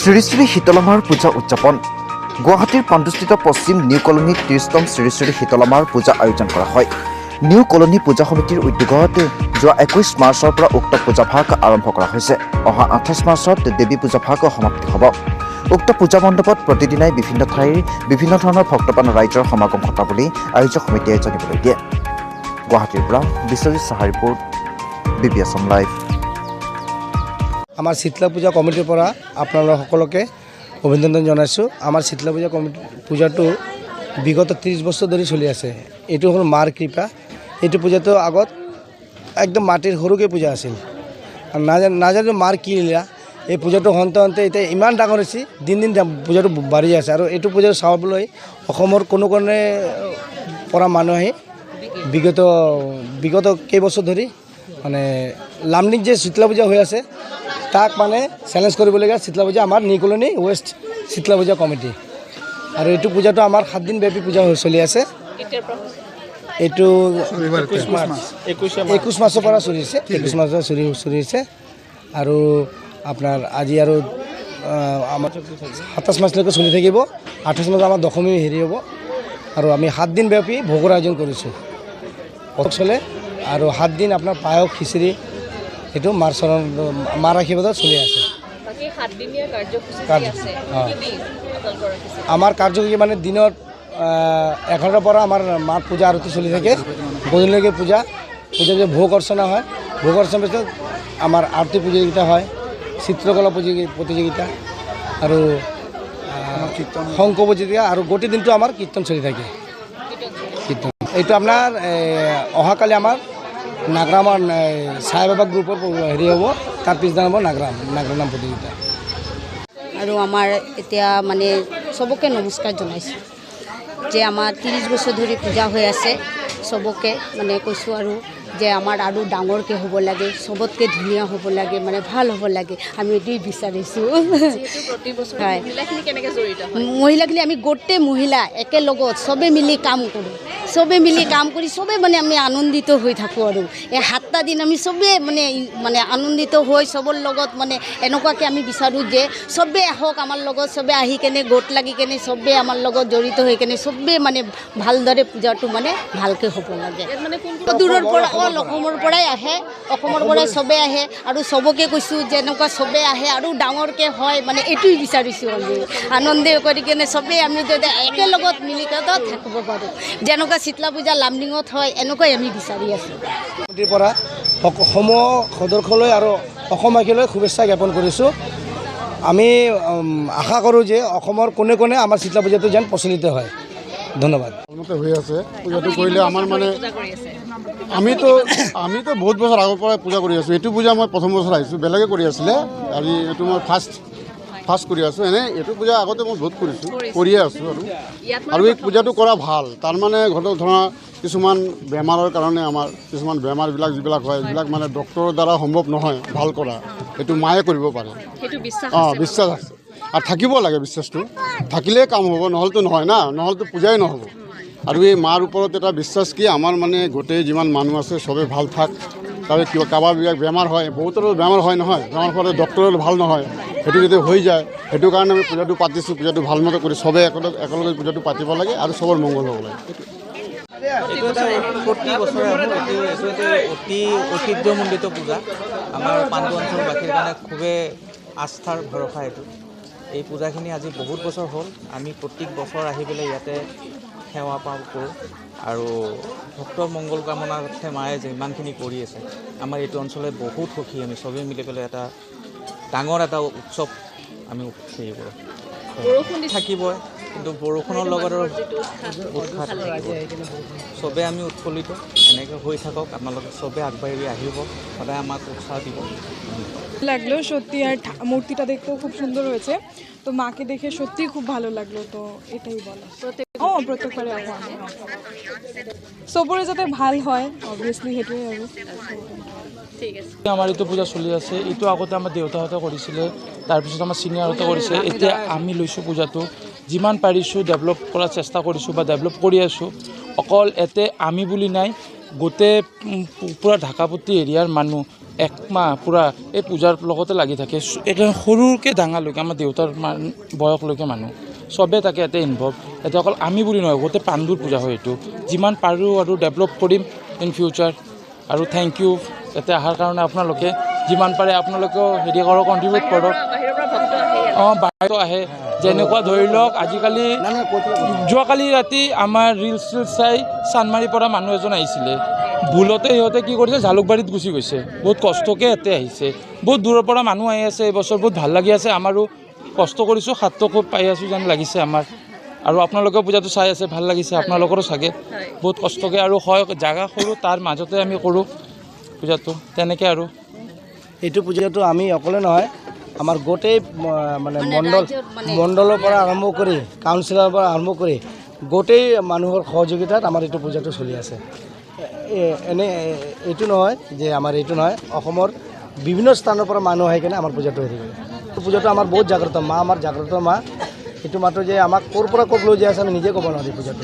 শ্ৰী শ্ৰী শীতলামাৰ পূজা উদযাপন গুৱাহাটীৰ পাণ্ডুস্থিত পশ্চিম নিউ কলনীত ৩০তম শ্ৰী শ্ৰী শীতলামাৰ পূজা আয়োজন কৰা হয়। নিউ কলনী পূজা সমিতিৰ উদ্যোগত যোৱা ২১ মাৰ্চৰ পৰা উক্ত পূজাভাগ আৰম্ভ কৰা হৈছে। অহা ২৮ মাৰ্চত দেৱী পূজাভাগ সমাপ্তি হ'ব। উক্ত পূজা মণ্ডপত প্ৰতিদিনাই বিভিন্ন ঠাইৰ বিভিন্ন ধৰণৰ ভক্তপ্ৰাণ ৰাইজৰ সমাগম ঘটা বুলি আয়োজক সমিতিয়ে জানিবলৈ দিয়ে। গুৱাহাটীৰ পৰা বিশ্বজিৎ সাহা ৰিপোৰ্ট, বিবি আছাম লাইভ। আমাৰ শীতলা পূজা কমিটিৰ পৰা আপোনালোক সকলোকে অভিনন্দন জনাইছোঁ। আমাৰ শীতলা পূজা পূজাটো বিগত 30 বছৰ ধৰি চলি আছে। এইটো হ'ল মাৰ কৃপা। এইটো পূজাটো আগত একদম মাটিৰ সৰুকৈ পূজা আছিল। নাজানো মাৰ কি লীলা, এই পূজাটো হন্তে এতিয়া ইমান ডাঙৰ হৈছে, দিন পূজাটো বাঢ়ি আছে। আৰু এইটো পূজা চাবলৈ অসমৰ কোনো কোণে পৰা মানুহ আহি বিগত কেইবছৰ ধৰি মানে লামডিং যে শীতলা পূজা হৈ আছে তাক মানে চেলেঞ্জ কৰিবলগীয়া শীতলা পূজা আমাৰ নিউ কলনী ৱেষ্ট শীতলা পূজা কমিটি। আৰু এইটো পূজাটো আমাৰ 7 দিন ব্যাপী পূজা চলি আছে। এইটো 21 মাৰ্চৰ পৰা চলিছে, 21 মাৰ্চৰ চলিছে। আৰু আপোনাৰ আজি আৰু আমাৰ 27 মাৰ্চলৈকে চলি থাকিব। 28 মাৰ্চত আমাৰ দশমী হেৰি হ'ব। আৰু আমি 7 দিন ব্যাপী ভোগৰ আয়োজন কৰিছোঁ চলে। আৰু 7 দিন আপোনাৰ পায়স খিচিৰি এইটো মাৰ আশীৰ্বাদত চলি আছে। আমাৰ কাৰ্যসূচী মানে দিনত 11টাৰ পৰা আমাৰ মাৰ পূজা আৰতি চলি থাকে, গধূলিলৈকে পূজা যে ভোগ অৰ্চনা হয়। ভোগ অৰ্চনাৰ পিছত আমাৰ আৰতি প্ৰতিযোগিতা হয়, চিত্ৰকলা প্ৰতিযোগিতা আৰু শংখ প্ৰতিযোগিতা, আৰু গোটেই দিনটো আমাৰ কীৰ্তন চলি থাকে। কীৰ্তন এইটো আপোনাৰ অহাকালি আমাৰ নাগৰামৰ চাই বাবা গ্ৰুপৰ হেৰি হ'ব, তাৰ পিছদিনা হ'ব নাম প্ৰতিযোগিতা। আৰু আমাৰ এতিয়া মানে চবকে নমস্কাৰ জনাইছোঁ যে আমাৰ 30 বছৰ ধৰি পূজা হৈ আছে। চবকে মানে কৈছোঁ আৰু যে আমাৰ আৰু ডাঙৰকৈ হ'ব লাগে, চবতকৈ ধুনীয়া হ'ব লাগে, মানে ভাল হ'ব লাগে, আমি এইটোৱেই বিচাৰিছোঁ। হয়, মহিলাখিনি আমি গোটেই মহিলা একেলগত চবেই মিলি কাম কৰোঁ, চবেই মানে আমি আনন্দিত হৈ থাকোঁ। আৰু এই 7টা দিন আমি চবেই মানে আনন্দিত হৈ চবৰ লগত মানে এনেকুৱাকৈ আমি বিচাৰোঁ যে চবেই আহক আমাৰ লগত, চবেই আহি কেনে গোট লাগি কেনে চবেই আমাৰ লগত জড়িত হৈ কেনে চবেই মানে ভালদৰে পূজাটো মানে ভালকৈ হ'ব লাগে। দূৰৰ পৰা অসমৰ পৰাই আহে, অসমৰ পৰাই চবেই আহে। আৰু চবকে কৈছোঁ যে এনেকুৱা চবেই আহে আৰু ডাঙৰকৈ হয়, মানে এইটোৱেই বিচাৰিছোঁ। আমি আনন্দ কৰি কেনে চবেই আমি যদি একেলগত মিলিকত থাকিব পাৰোঁ, যেনেকুৱা শীতলা পূজা লামডিঙত হয় এনেকুৱাই আমি বিচাৰি আছোঁ। কমিটিৰ পৰা অসম সদস্যলৈ আৰু অসমবাসীলৈ শুভেচ্ছা জ্ঞাপন কৰিছোঁ। আমি আশা কৰোঁ যে অসমৰ কোণে কোণে আমাৰ শীতলা পূজাটো যেন প্ৰচলিত হয়। ধন্যবাদ। হৈ আছে পূজাটো কৰিলে আমাৰ মানে আমিতো বহুত বছৰ আগৰ পৰাই পূজা কৰি আছোঁ। এইটো পূজা মই প্ৰথম বছৰ আহিছোঁ, বেলেগে কৰি আছিলে, আৰু এইটো মই ফাৰ্ষ্ট কৰি আছোঁ। এইটো পূজা আগতে মই বহুত কৰিয়ে আছোঁ। আৰু এই পূজাটো কৰা ভাল, তাৰমানে ধৰা কিছুমান বেমাৰৰ কাৰণে আমাৰ কিছুমান বেমাৰবিলাক যিবিলাক হয়, এইবিলাক মানে ডক্টৰৰ দ্বাৰা সম্ভৱ নহয় ভাল কৰা, এইটো মায়ে কৰিব পাৰে। বিশ্বাস আছে আৰু থাকিব লাগে। বিশ্বাসটো থাকিলেই কাম হ'ব, নহ'লেতো নহয় না, নহ'লেতো পূজাই নহ'ব। আৰু এই মাৰ ওপৰত এটা বিশ্বাস কি আমাৰ মানে গোটেই যিমান মানুহ আছে চবেই ভাল থাক। তাৰপিছত কিবা কাৰোবাৰ বেমাৰ হয়, বহুতৰো বেমাৰ হয় নহয়, বেমাৰ ফলত ডক্টৰৰ ভাল নহয়, সেইটো যদি হৈ যায়, সেইটো কাৰণে আমি পূজাটো পাতিছোঁ। পূজাটো ভালমতে কৰি চবেই একেলগে পূজাটো পাতিব লাগে আৰু চবৰ মংগল হ'ব লাগে। এইটো এটা প্ৰতি বছৰে এইটো এটা অতি ঐতিহ্যমণ্ডিত পূজা। আমাৰ পাণ্ডু অঞ্চলবাসীৰ কাৰণে খুবেই আস্থাৰ ভৰসা এইটো। এই পূজাখিনি আজি বহুত বছৰ হ'ল। আমি প্ৰত্যেক বছৰ আহি পেলাই ইয়াতে সেৱা কৰোঁ আৰু ভক্তৰ মংগল কামনাৰ্থে মায়ে যিমানখিনি কৰি আছে, আমাৰ এইটো অঞ্চলে বহুত সুখী। আমি চবেই মিলি পেলাই এটা ডাঙৰ এটা উৎসৱ আমি হেৰি কৰোঁ। বৰষুণ থাকিবই, কিন্তু বৰষুণৰ লগত আৰু উৎসাহ চবেই আমি উৎফুল্লিত। এনেকৈ হৈ থাকক, আপোনালোকে চবেই আগবাঢ়ি আহিব, সদায় আমাক উৎসাহ দিব। লাগলো সত্যি, আর মূর্তিটা দেখতেও খুব সুন্দর হয়েছে, তো মাকে দেখে সত্যিই খুব ভালো লাগলো। তো এটাই বলা, প্রত্যেকবারে চবৰে যাতে ভাল হয়, অবভিয়াছলি সেইটোৱে। আৰু আমাৰ এইটো পূজা চলি আছে। এইটো আগতে আমাৰ দেউতাহঁতে কৰিছিলে, তাৰপিছত আমাৰ চিনিয়ৰহঁতে কৰিছে, এতিয়া আমি লৈছোঁ পূজাটো। যিমান পাৰিছোঁ ডেভেলপ কৰাৰ চেষ্টা কৰিছোঁ বা ডেভেলপ কৰি আছোঁ। অকল ইয়াতে আমি বুলি নাই, গোটেই পূৰা ঢাকাপট্টি এৰিয়াৰ মানুহ একমাহ পূৰা এই পূজাৰ লগতে লাগি থাকে একে সৰুকৈ ডাঙৰলৈকে আমাৰ দেউতাৰ বয়সলৈকে মানুহ চবে তাকে ইয়াতে ইনভলভ এতিয়া অকল আমি বুলি নহয় গোটেই পাণ্ডুৰ পূজা হয় এইটো যিমান পাৰোঁ আৰু ডেভেলপ কৰিম ইন ফিউচাৰ আৰু থেংক ইউ ইয়াতে অহাৰ কাৰণে আপোনালোকে যিমান পাৰে আপোনালোকেও হেৰি কৰক কণ্ট্ৰিবিউট কৰক অঁ বাহিৰত আহে যেনেকুৱা ধৰি লওক আজিকালি যোৱাকালি ৰাতি আমাৰ ৰিলচ চাই চানমাৰীৰ পৰা মানুহ এজন আহিছিলে ভুলতে সিহঁতে কি কৰিছে জালুকবাৰীত গুচি গৈছে বহুত কষ্টকৈ ইয়াতে আহিছে বহুত দূৰৰ পৰা মানুহ আহি আছে এইবছৰ বহুত ভাল লাগি আছে আমাৰো কষ্ট কৰিছোঁ সাৰ্থক খুব পাই আছোঁ যেন লাগিছে আমাৰ আৰু আপোনালোকেও পূজাটো চাই আছে ভাল লাগিছে আপোনালোকৰো চাগে বহুত কষ্টকৈ আৰু হয় জাগা সৰু তাৰ মাজতে আমি কৰোঁ পূজাটো তেনেকৈ আৰু এইটো পূজাটো আমি অকলে নহয় আমাৰ গোটেই মানে মানে মণ্ডলৰ পৰা আৰম্ভ কৰি কাউন্সিলৰ পৰা আৰম্ভ কৰি গোটেই মানুহৰ সহযোগিতাত আমাৰ এইটো পূজাটো চলি আছে এনে এইটো নহয় যে আমাৰ এইটো নহয় অসমৰ বিভিন্ন স্থানৰ পৰা মানুহ আহি কিনে আমাৰ পূজাটো হেৰি কৰে পূজাটো আমাৰ বহুত জাগ্ৰত মা আমাৰ জাগ্ৰত মা এইটো মাত্ৰ যে আমাক ক'ৰ পৰা ক'ত লৈ যাই আছে আমি নিজে ক'ব নোৱাৰি পূজাটো